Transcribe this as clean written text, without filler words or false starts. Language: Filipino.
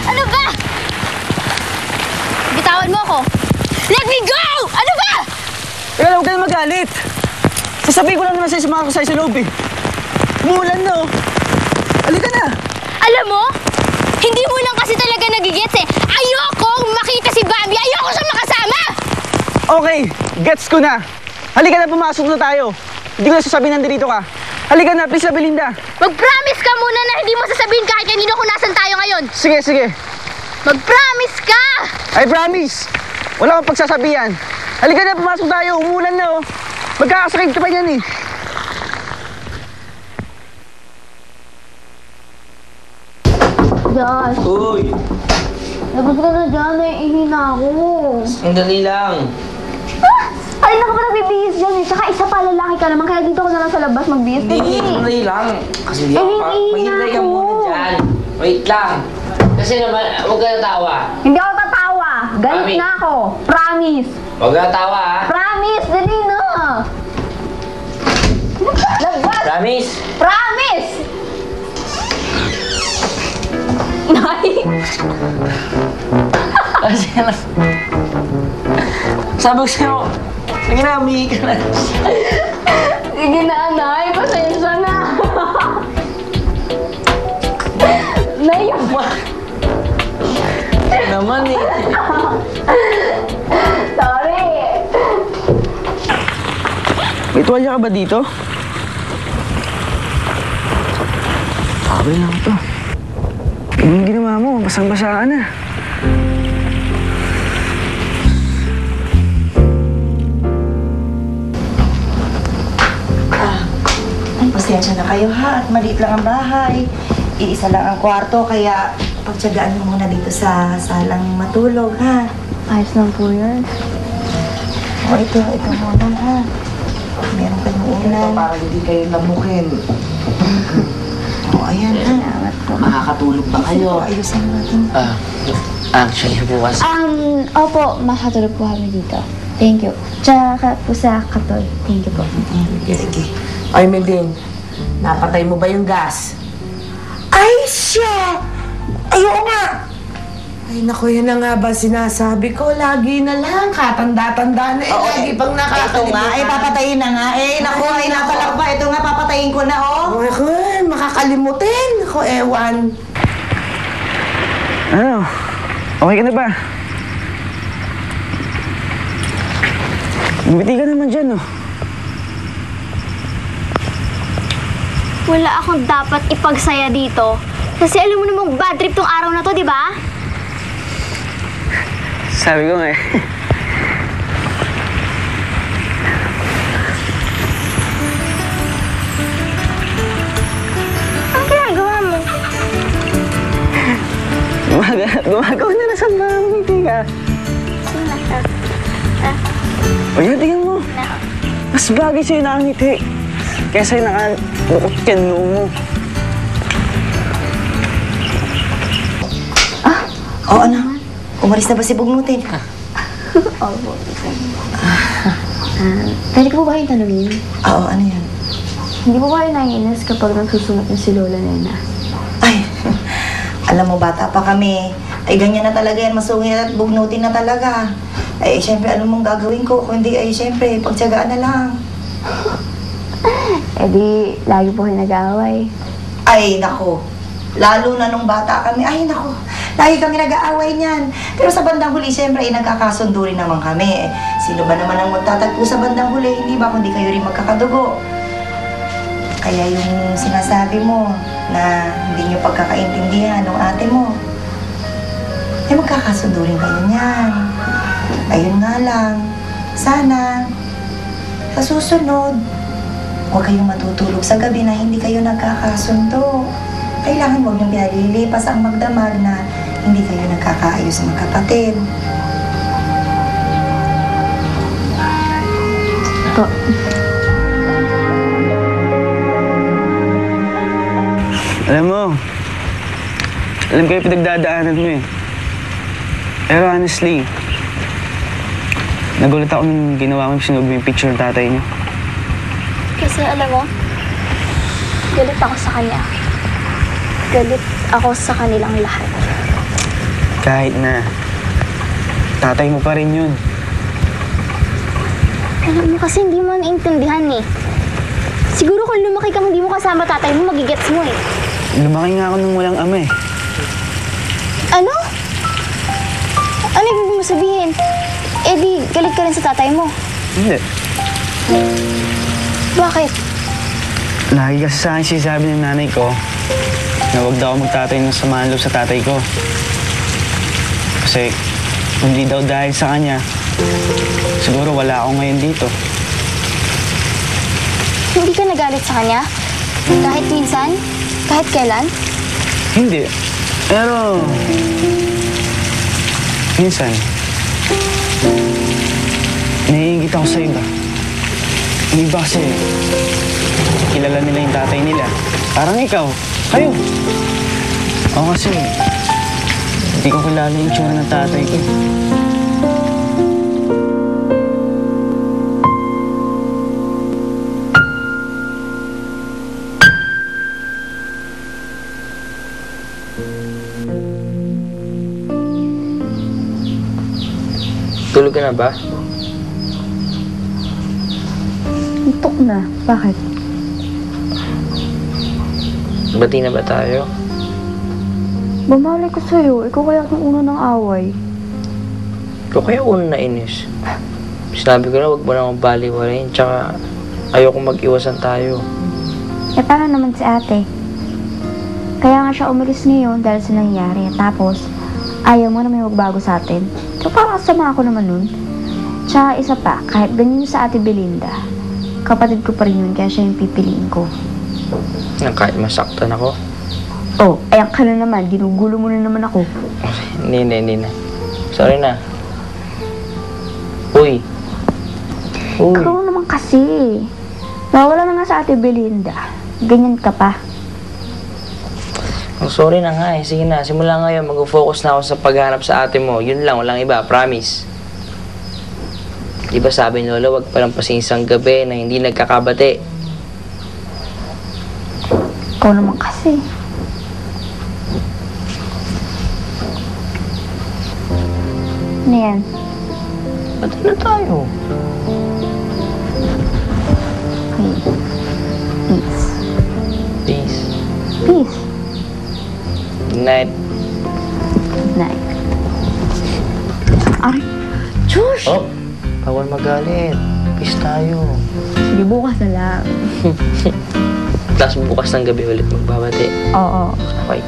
Ano ba? Bitawan mo ako! Let me go! Ano ba? Teka lang, huwag ka na magalit. Sasabihin ko lang naman sa'yo sa mga kasay sa loob eh. Umuulan na oh. Halika na. Alam mo, hindi mo lang kasi talaga nagigets eh. Ayokong makita si Bambi! Ayoko siya makasama! Okay, gets ko na. Halika na, pumasok na tayo. Hindi ko na sasabihin nandito ka. Halika na, please na, Belinda. Mag-promise ka muna na hindi mo sasabihin kahit kanino kung nasan tayo ngayon. Sige, sige. Mag-promise ka! I promise. Wala akong pagsasabihan. Halika na, pumasok tayo. Umulan na oh. Magkakasakit ka pa yan eh. Josh, Uy! labas ka na dyan. Naiihina ako. Sandali lang. Ay, na ka pa nagbibihis dyan eh. Saka isa pa lalaki ka naman. Kaya dito ko na lang sa labas magbihis. Hindi, sandali lang. Kasi hindi ako pa. Maghintay ka muna dyan. Wait lang. Kasi naman, huwag ka natawa. Hindi ako tatawa. Galit Mami. na ako. Promise. Huwag ka natawa, ha? Promise. Dali na. Labas. Promise? Promise. Nay. Kasi lang. Sabi ko sa'yo, sige na, umihi ka na. Sige na, Nay. Pasensya na. Nay, Naman eh. sorry. May tuwalya ka ba dito? Okay lang ito. Anong ginawa mo? Basang-basa ka na. Pasensya na kayo ha, at maliit lang ang bahay. Iisa lang ang kwarto, kaya pagtsagaan mo muna dito sa salang matulog ha. Ayos lang po yan. O ito muna ha. Meron kayong ulan. Para hindi kayo lamukin. O ayan ha. Makakatulog ba kayo? Ayusin natin. Actually, bukas. Opo, makatulog po kami dito. Thank you. Tsaka po sa katol. Thank you po. Sige. Ay, Milding, napatay mo ba yung gas? Ay, shit! Ayoko nga! Ay, naku, yan na nga ba sinasabi ko? Lagi na lang, katanda-tanda na eh. Lagi pang Ito nakakalimutan. nga, ay papatayin na nga. Naku, ay napalak pa. Ito nga, papatayin ko na oh. Ay, ko, makakalimutin. Ako, ewan. Ano? Okay ka na ba? Bumiti ka naman dyan oh. Wala akong dapat ipagsaya dito. Kasi alam mo namang bad trip tong araw na to, di ba? Sabi ko nga eh. Ang ginagawa mo? Gumagawa na nasa bumiti ka. O yan, tingnan mo. Mas bagay sa'yo nakangiti. Kesa yung nakalukot ka noo mo. O ano? Umalis na ba si Bugnutin? Opo. Pwede ko po ba kayong tanungin? Oo, ano yan? Hindi po ba kayo naiinis kapag nagsusunod na si Lola Nena? Ay, alam mo, bata pa kami. Ay, ganyan na talaga yan. Masungit at bugnutin na talaga. Ay, syempre, ano mong gagawin ko? Kung hindi, ay, syempre, pagtsagaan na lang. Eh di, lagi po kayo nag-aaway. Ay, nako. Lalo na nung bata kami. Ay, nako. Lagi kami nag-aaway niyan. Pero sa bandang huli, syempre, ay nagkakasundo rin naman kami. Eh, sino ba naman ang magtatagpo sa bandang huli? Hindi ba kundi kayo rin magkakadugo? Kaya yung sinasabi mo na hindi nyo pagkakaintindihan ng ate mo, eh magkakasundo rin kayo niyan. Ayun nga lang, sana sa susunod, huwag kayong matutulog sa gabi na hindi kayo nagkakasundo. Kailangan huwag niyong pinalilipas ang magdamag na hindi kayo nagkakaayos ng kapatid. Po. Alam ko yung pinagdadaanan mo eh. Pero honestly, nagulat ako nung ginawa mo, sinunog mo yung picture ng tatay niyo. Kasi alam mo, galit ako sa kanya. Galit ako sa kanilang lahat. Kahit na tatay mo pa rin yun. Alam mo kasi hindi mo naintindihan eh. Siguro kung lumaki kang hindi mo kasama tatay mo, magigets mo eh. Lumaki nga ako nung walang ama eh. Ano? Ano ibig mo sabihin? Eh di, galit ka rin sa tatay mo. Hindi. Bakit? Lagi kasi sa akin sinasabi ng nanay ko na huwag daw ako magtatay ng samahan loob sa tatay ko. Kasi kung di daw dahil sa kanya, siguro wala ako ngayon dito. Hindi ka nagalit sa kanya? Kahit minsan? Kahit kailan? Hindi. Pero minsan, naiingit ako sa iba. Yung iba kasi, kilala nila yung tatay nila. Parang ikaw, kayo. Ako kasi, hindi ko kilala yung tsura ng tatay ko. Tulog ka na ba? Antok na. Bakit? Bati na ba tayo? Bumalik ko sa'yo. Ikaw kaya ang una ng away. Ikaw kaya una na inis. Sinabi ko na huwag mo na akong baliwalayin, tsaka ayoko mag-iwasan tayo. Eh, paano naman si ate? Kaya nga siya umalis ngayon dahil sa nangyari. Tapos, ayaw mo na may magbago sa atin. So, parang kasama ako naman nun. Tsaka isa pa, kahit ganyan yung sa ate Belinda, kapatid ko pa rin yun, kaya siya yung pipiliin ko. Nang kahit masaktan ako. Oh, ayan ka na naman. Ginugulo mo na naman ako. Hindi na. Sorry na. Uy. Ikaw naman kasi. Nawala na nga sa ate Belinda. Ganyan ka pa. Oh, sorry na nga eh. Sige na. Simula ngayon, mag-focus na ako sa paghanap sa ate mo. Yun lang, walang iba. Promise. Di ba sabi ni Lola, wag palampasin isang gabi na hindi nagkakabate. Ikaw naman kasi. Ano yan? Ba't na tayo? Okay. Peace. Peace. Peace. Good night. Good night. Ay, Josh! Oh, bawal magalit. Peace tayo. Sige, bukas na lang. Tapos bukas ng gabi ulit magbabate. Oo. Okay.